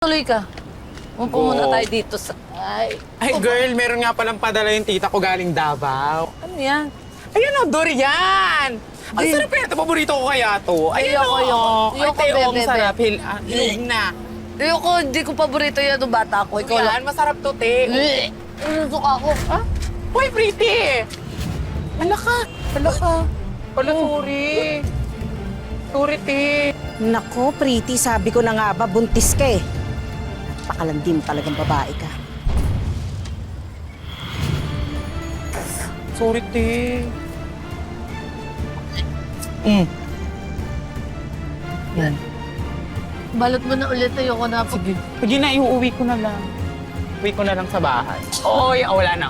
Tuloy ka. Upo muna tayo dito sa... Ay, girl, meron nga palang padala yung tita ko galing Davao. Ano yan? Ayun o, durian! Ang sarap kaya ito, paborito ko kaya to. Ayun Ayoko, o, ayoko. ay, tayo, ang Bebe. sarap. Hilig na. Ayoko, hindi ko paborito yan nung bata ko. Ikaw lang. Yan, masarap to, te. Inusok ako. Ah? Uy, pretty! Hala ka. Hala, sorry. Sorry, te. Nako, pretty, sabi ko na nga ba, buntis ka eh. Pakalandi mo talagang babae ka. Sorry, te. Yan. Balot mo na ulit. Ayoko na. Sige. Sige na, iuwi ko na lang. Uwi ko na lang sa bahay. Oo, wala na,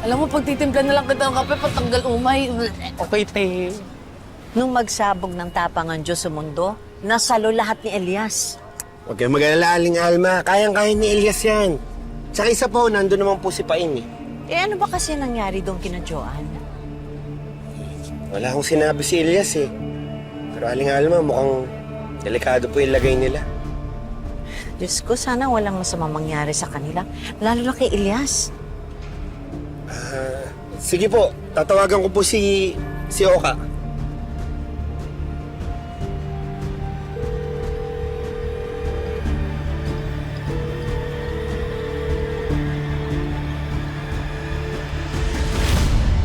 Alam mo, pagtitimpla na lang kita ng kape, patanggal umay. Okay, te. Nung magsabog ng tapang ang Diyos sa mundo, nasalo lahat ni Elias. Huwag kayong mag-alala, Aling Alma. Kayang-kaya ni Elias yan. Tsaka isa po, nandun naman po si Paing eh. Eh ano ba kasi nangyari doon kina Joanne? Wala akong sinabi si Elias eh. Pero Aling Alma, mukhang delikado po yung lagay nila. Diyos ko, sana walang masama mangyari sa kanila, lalo na kay Elias. Sige po, tatawagan ko po si Oka.